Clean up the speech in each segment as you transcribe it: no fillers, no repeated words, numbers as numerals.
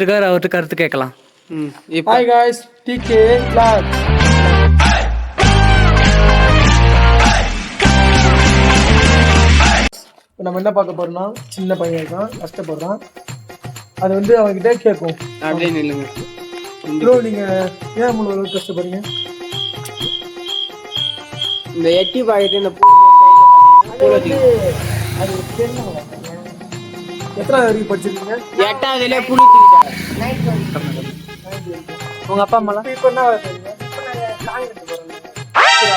இருக்காரு, அவர்கிட்ட கருத்து கேட்கலாம். Hi guys, DK vlog. இப்போ நம்ம என்ன பார்க்க போறோம்னா, சின்ன பையன் இருக்கான், கஷ்டப்படுறான். அது வந்து அவன்கிட்ட கேட்கும். அப்படியே நில்லுங்க ப்ரோ, நீங்க ஏன் அவ்வளோ அளவுக்கு கஷ்டப்படுறீங்க? இந்த எட்டி பாக்கெட் இந்த அது தெரியும். எத்தனாவது வரைக்கும் படிச்சிருக்கீங்க? 8வதுல புளி தூக்கிட்டாங்க. உங்க அப்பா அம்மாலாம் இப்போ என்ன வேலை செய்றீங்க?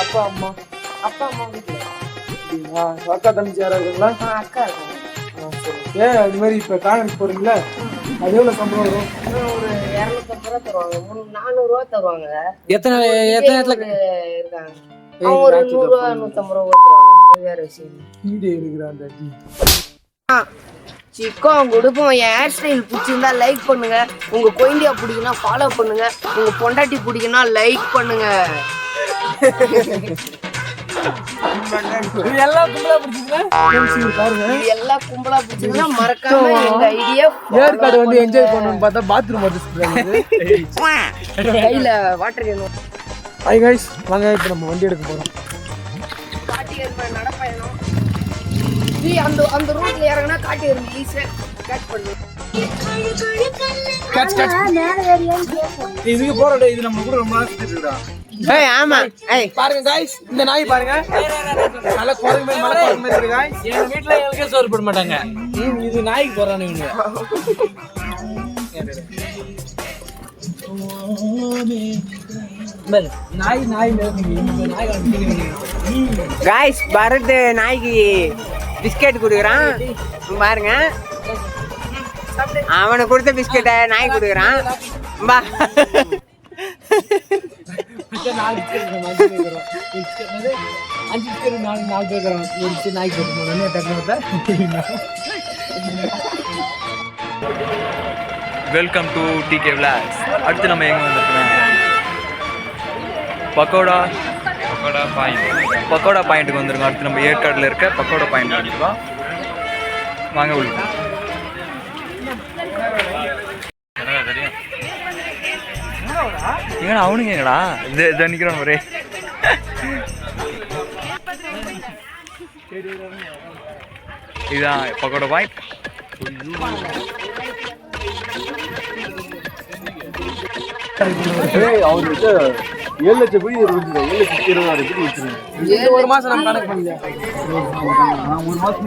அப்பா அம்மா வீட்டில் அக்கா தங்கச்சி யாராவது இருக்குங்களா? அக்கா ஏன் இது மாதிரி இப்போ காங்கிரஸ் போறீங்களா? அது எவ்வளோ சம்பளம் வரும்? ஒரு 250 ரூபா தருவாங்க, 400 ரூபா தருவாங்க. எத்தனை இடத்துல இருக்காங்க அவங்க ஒரு 100 ரூபா 150 ரூபா தருவாங்க. அது வேற விஷயம். ஈடே இருக்கிறான் டாடி. சிக்கன் கொடுப்போம். என் ஹேர் ஸ்டைல் பிடிச்சிருந்தா லைக் பண்ணுங்க. உங்க கொயிண்டியா பிடிக்குன்னா ஃபாலோ பண்ணுங்க. உங்க பொண்டாட்டி பிடிக்குன்னா லைக் பண்ணுங்க. எல்லாம் கும்பலா பிடிச்சிருக்கா பாருங்க. எல்லாம் கும்பலா பிடிச்சிருந்தா மறக்காம எங்க ஐடியா ஏற்காடு வந்து என்ஜாய் பண்ணணும்னு பார்த்தா பாத்ரூம் வந்து கையில வாட்டர் கேன். ஹாய் கைஸ், வாங்க இப்போ நம்ம வண்டி எடுக்க போறோம். காட்டி எருமை நடப்பயணம். அந்த ரூட்ல இறங்கினா காட்டி எருமை ஈஸியா கேட்ச் பண்ணு. இதுக்கு போறோம். இது நம்ம கூட ரொம்ப நாள் சுத்திட்டு இருக்கோம். ஏய் ஆமா. ஏய் பாருங்க गाइस, இந்த நாய் பாருங்க. நல்ல குரங்கு மாதிரி மலை குரங்கு மாதிரி இருக்கு गाइस. எங்க வீட்டுல எங்களுக்கே சோறு போட மாட்டாங்க. இது நாய்க்கு போறானு இவங்க. நாய் गाइस, பரத் நாய்க்கு பிஸ்கட் குடுக்குறான் பாருங்க. அவனுக்கு கொடுத்த பிஸ்கட்டை நாய் குடுக்குறான். பா வெல்கம் டு டிகே விளாக்ஸ். அடுத்து நம்ம எங்கே வந்துருக்கோம்? பக்கோடா பாயிண்ட்டுக்கு வந்துருக்கோம். அடுத்து நம்ம ஏற்காடில் இருக்க பக்கோடா பாயிண்ட் வந்துருக்கோம். வாங்க உள்ள. எங்கடா அவனுங்க எங்கடா இதை நிற்கிறான் ஒரே. இதுதான் பக்கோடா பாயிண்ட். அவர்கிட்ட 7 லட்சம் கோடி இருக்குது. 7,20,000 கோடி வச்சிருக்கேன். ஒரு மாசம் நம்ம கணக்கு பண்ணல. ஒரு மாசம்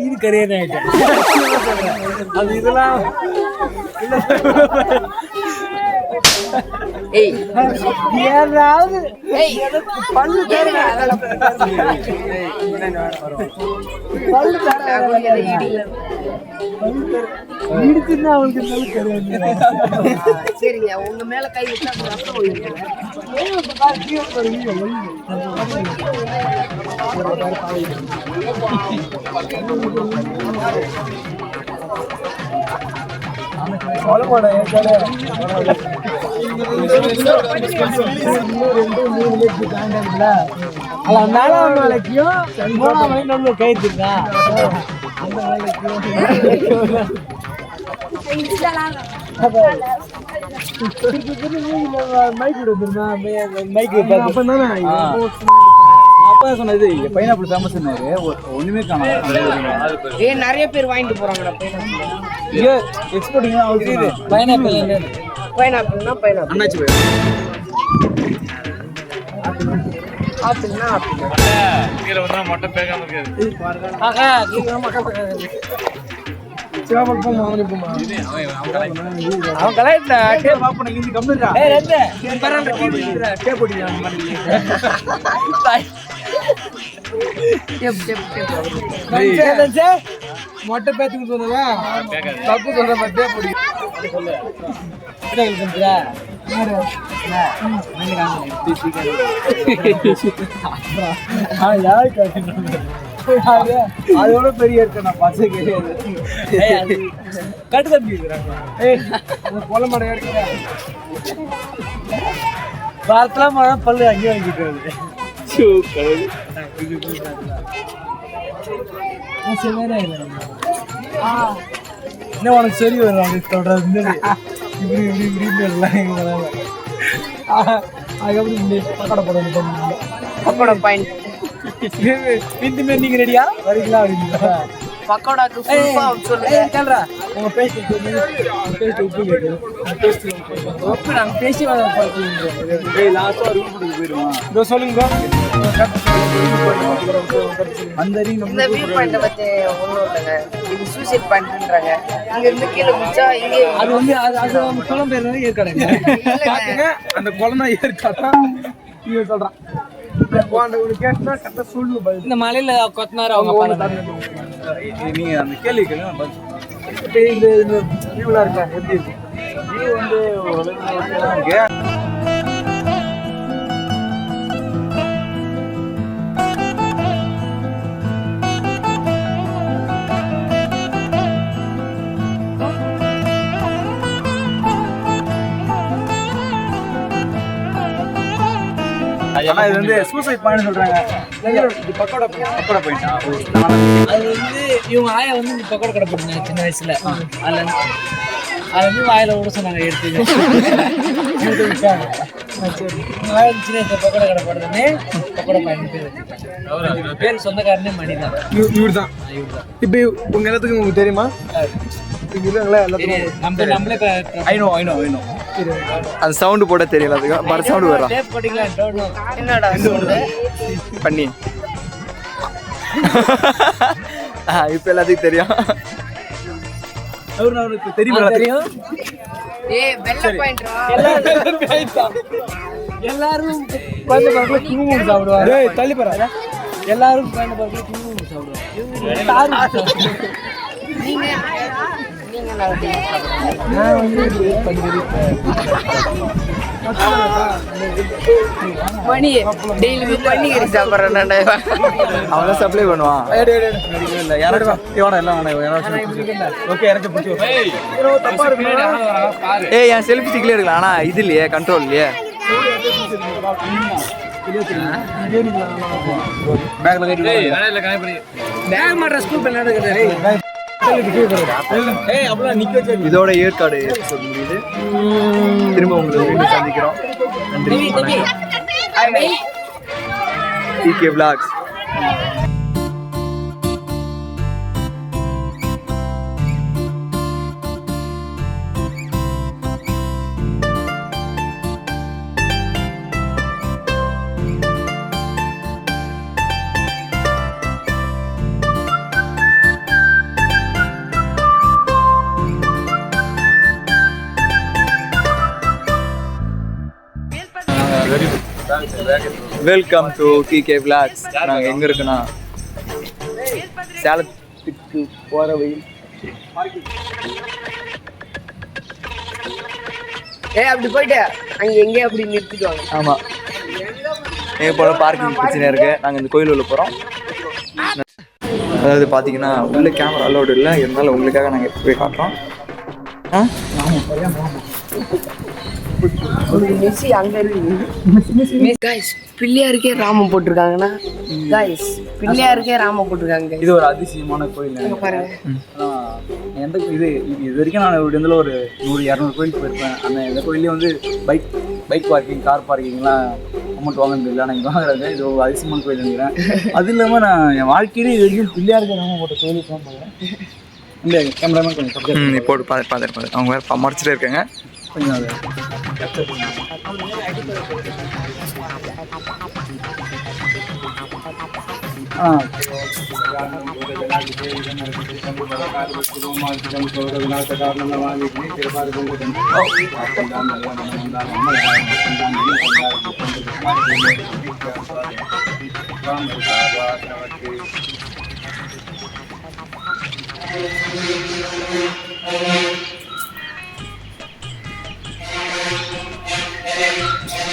நீரு கரையர் ஆயிட்டேன். அது இதெல்லாம் ஏதாவது பல்லு தேடுங்க. சரிங்க, உங்க மேல கை விட்டா கைத்துக்கா சொன்னது பைனாப்பிள் ஃபேமஸ் ஒண்ணுமே காணோம். நிறைய பேர் வாங்கிட்டு போறாங்கடா எக்ஸ்போர்ட்டிங் பைனாப்பிள் பைனாப்பிள்னா பைனாப்பிள், அண்ணாச்சி ஆப்பிள்னா ஆப்பிள். கீழே வந்தா மொட்டை பேக்காம இருக்காது. அவன் கலாய்ட்டா டேப் ஆஃப் பண்ணி இங்க கம்மிடா. ஏய் ரெண்டு பரவாயில்ல, டேப் போடிக்கலாம் மாதிரி. மொட்டை பேத்துக்கு சொன்னதா தப்பு சொல்ற மாதிரி டேப் போடி. அதோட பெரிய இருக்க நான் பசங்க கிடையாது. கட்டு தம்பி பொல மாட எடுக்க வாரத்துல மழை பல்லு அங்கேயே வாங்கிட்டு என்ன உனக்கு சரி வரும் சொல்றது இப்படி இப்படி இப்படி அதுக்கப்புறம் பக்கோடா போட பக்கோடா பாயிண்ட் இந்த மாதிரி நீங்க ரெடியா வரீங்களா வரீங்களா பக்கோடாக்கு ஃபுல் ஃபார்ம் சொல்லுங்க கேளுடா உங்க பேஸ்ட் உப்பு கேக்குது பேஸ்ட் உப்பு நாங்க பேசி வர பாத்தீங்க டேய் லாஸ்டா ரூம் போட்டு போயிடுவோம் இதோ சொல்லுங்க அந்த இந்த வியூ பாயிண்ட் பத்தி ஒண்ணும் இல்லைங்க இது சூசைட் பாயிண்ட்ன்றாங்க இங்க இருந்து கீழே குதிச்சா இங்கே அது வந்து அது அவங்க குளம் பேர் வந்து ஏற்காடுங்க பாத்துங்க அந்த குளம் தான் ஏற்காடா நீங்க சொல்றான் இந்த மலையில கொத்தனார் அவங்க நீங்க அந்த கேள்வி கேளுங்க இந்த வியூலாம் இருக்கா எப்படி இருக்கு வியூ வந்து இருக்கு ஆனா இது வந்து சூசைட் பாயிண்ட் சொல்றாங்க இது பக்கோடா பாயிண்ட் அது வந்து இவங்க ஆயா வந்து இந்த பக்கோடா கடை போட்டுருந்தாங்க சின்ன வயசுல அது வந்து வாயில விட சொன்னாங்க எடுத்து சின்ன வயசுல பக்கோடா கடை போடுறதுன்னு பக்கோடா பாயிண்ட் பேர் வச்சுருக்காங்க பேர் சொந்தக்காரனே மணி தான் இவர் தான் இப்போ உங்க எல்லாத்துக்கும் உங்களுக்கு தெரியுமா நம்மளே அது சவுண்டு போட தெரியல அதுக்கு பர சவுண்டு வரும் டேப் போட்டீங்களா என்னடா சொல்லுங்க பண்ணி இப்போ எல்லாத்துக்கும் தெரியும் அவருக்கு தெரியுமா தெரியும் ஏய் வெள்ளை பாயிண்ட்ரா எல்லாரும் குழந்தை பறக்கல குங்குமம் சாப்பிடுவாங்க டேய் தள்ளி போறா எல்லாரும் குழந்தை பறக்கல குங்குமம் சாப்பிடுவாங்க நீங்க நீங்க நான் வந்து மணி டெய்லி பண்ணி கறி சாப்பிட்றேன் அவன் சப்ளை பண்ணுவான் ஓகே எனக்கு ஏய் என் செல்ஃபி ஸ்டிக்ல எடுக்கலாம் ஆனா இது இல்லையே கண்ட்ரோல் இல்லையே பேக்ல கட்டி பேக் மாட்ற ஸ்கூல் பண்ண நடக்குது இதோட ஏற்காடு எபிசோட் முடியுது திரும்ப உங்களை மீண்டும் சந்திக்கிறோம் நன்றி TK Vlogs welcome to TK Vlogs. நாங்கள் எங்கே இருக்குன்னா சேலத்துக்கு போகிற வழி. அப்படி போயிட்டு அங்க எங்கேயும் அப்படி நிறுத்திடுவாங்க. ஆமாம், எங்கே போகிற பார்க்கிங் பிரச்சனை இருக்குது. நாங்கள் இந்த கோயில் உள்ள போகிறோம். அதாவது பார்த்தீங்கன்னா உள்ள கேமரா அலோடு இல்லை, இருந்தாலும் உங்களுக்காக நாங்கள் போய் காட்டுறோம். அங்க இருக்கு பிள்ளையாருக்கே ராமம் போட்டிருக்காங்கன்னா பிள்ளையாருக்கே ராமம் போட்டிருக்காங்க. இது ஒரு அதிசயமான கோயில் பாருங்க. எந்த இது வரைக்கும் நான் இதில் ஒரு 100-200 கோயிலுக்கு போயிருப்பேன். அந்த இந்த கோயிலே வந்து பைக் பார்க்கிங், கார் பார்க்கிங்லாம் அமௌண்ட் வாங்கினது இல்லை. நான் இங்கே வாங்குறது இது ஒரு அதிசயமான கோயில் நினைக்கிறேன். அது இல்லாமல் நான் என் வாழ்க்கையிலே இது வரைக்கும் பிள்ளையாருக்கு ராமம் போட்ட கோயிலுக்கு தான் போகிறேன். இந்த கேமராமேன் கொஞ்சம் போட்டு பார்த்துட்டு அவங்க வேறு மறைச்சிட்டே இருக்காங்க. கொஞ்சம் அது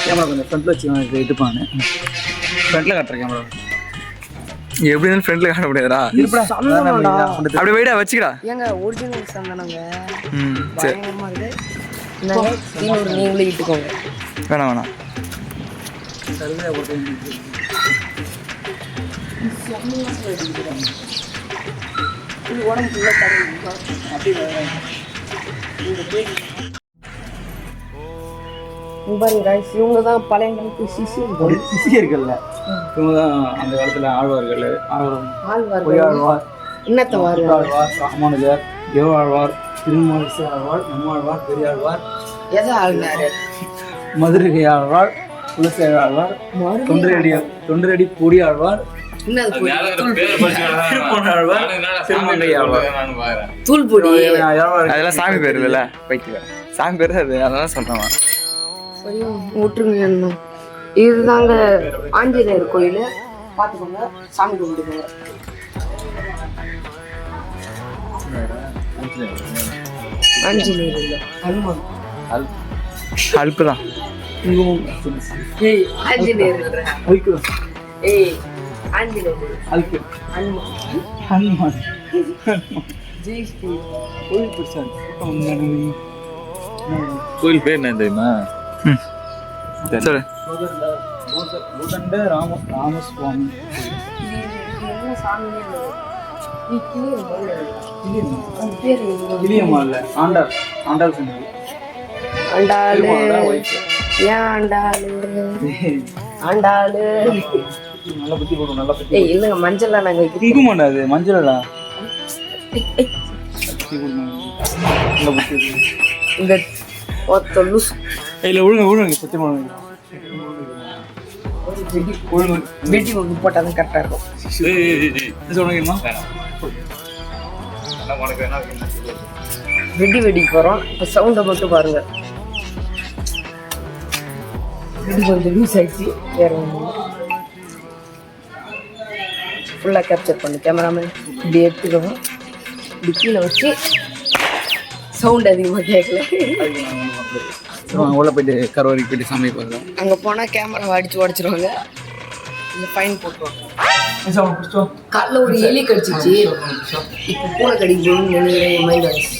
கேமரா கொஞ்சம் ஃப்ரண்ட்டில் வச்சு எடுப்பாங்க. ஃப்ரண்ட்டில் காட்டுறேன் கேமரா. எப்படி இருந்தாலும் ஃப்ரெண்ட்ல காட்ட முடியாதுடா. அப்படி வெயிடா வச்சுக்கடா. ஏங்க ஒரிஜினல் சந்தனங்க சரி, பயங்கரமா இருக்கு. நீங்களே இட்டுக்கோங்க. வேணாம் இவங்க தான் பழைய காலத்து சிசியர்கள். சிசியர்கள்ல இவங்க தான் அந்த காலத்துல ஆழ்வார்கள், பொய்யாழ்வார், என்னத்த வாரு ஆழ்வார், ராமானுஜர், தேவாழ்வார், திருமாலிசை ஆழ்வார், நம்மாழ்வார், பெரியாழ்வார், எதை ஆளுனாரு? மதுரை ஆழ்வார், துளசி ஆழ்வார், தொண்டரடி பொடி ஆழ்வார், என்னது திருப்பொன்னாழ்வார், திருமங்கை ஆழ்வார். தூள்பொடி. அதெல்லாம் சாமி பேர் இல்லைல்ல, பைத்தியம். சாமி பேர் அது, அதெல்லாம் சொல்றேன். விட்டுருங்க என்ன. இதுதாங்க ஆஞ்சநேயர் கோயில். பார்த்துக்கோங்க, சாமி கும்பிட்டுக்கோங்க. ஆஞ்சநேயர் இல்லை, ஹனுமான். அல்பு தான். ஏய் ஆஞ்சநேயர் இல்ல. ஏய் ஆஞ்சநேயர். ஹனுமான். ஹனுமான். ஜெய் ஸ்ரீ. கோயில் பேர் என்ன தெரியுமா? சொல்லு. கோதண்ட ராமசுவாமி. என்ன சாமியே இல்லை. நீ கிளியம்மா இல்ல, ஆண்டாள் சொன்னது. ஆண்டாளு ஏன் ஆண்டாளு ஆண்டாளு. நல்ல புத்தி போடும், நல்ல புத்தி. ஏய் இல்லைங்க, மஞ்சள்லாம் நாங்கள் வைக்கிறோம். குங்குமம் அது, மஞ்சளா? நல்ல புத்தி. இந்த ஒத்த லூஸ் இல்ல, ஒழுங்க சத்தியமா வெட்டி ஒன்று போட்டால் தான் கரெக்டாக இருக்கும். சொல்லுங்கம்மா. வெடிக்க போகிறோம். இப்போ சவுண்டை மட்டும் பாருங்க. வெடி கொஞ்சம் லூஸ் ஆயிடுச்சு. வேற ஒன்று ஃபுல்லாக கேப்சர் பண்ணு கேமராமேன். இப்படி எடுத்துக்கணும், இப்படி கீழே வச்சு சவுண்ட் அதிகமாக கேட்கல. உள்ள போயிட்டு கருவறைக்கு போயிட்டு சாமி பார்க்கலாம். அங்கே போனால் கேமரா அடித்து உடச்சிருவாங்க, இல்லை ஃபைன் போட்டுருவாங்க. காலைல ஒரு எலி கடிச்சிச்சு, இப்போ பூனை கடிக்கணும்னு நினைக்கிறேன். என் மைண்ட் ஆயிடுச்சு.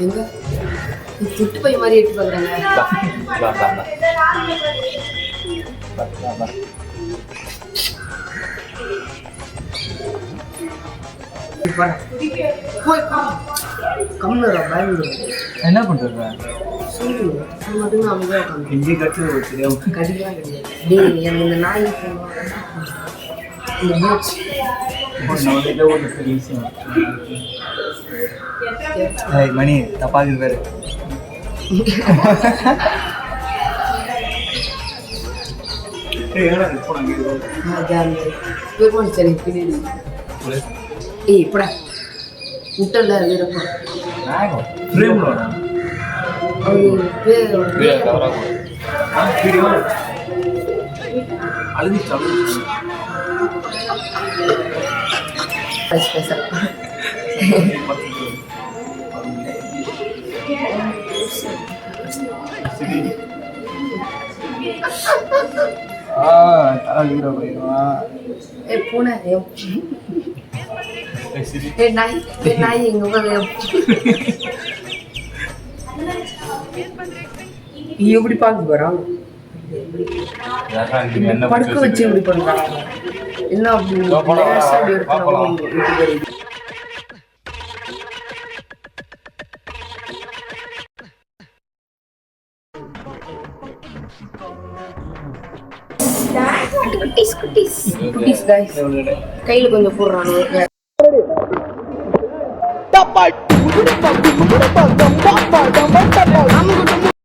எங்க துட்டு பை மாதிரி எடுத்து பார்க்குறாங்க. கம்முனரா பயந்து என்ன பண்றது? சொல்லு மட்டும் அமைதியாக உட்காந்து இங்கே கட்சி தெரியாம கடிக்கலாம் கிடையாது. டேய் எனக்கு இந்த நாய் இந்த மூச்சு மணி தப்பாக்குது பேரு. சரி பின்னாடி. ஏய் இப்படா முட்டல்ல இருப்பா. பூனை நாய் எங்க எப்படி பார்க்க போறான்? படுக்க வச்சு எப்படி பண்றாங்க? என்ன கையில கொஞ்சம் போடுறாங்க.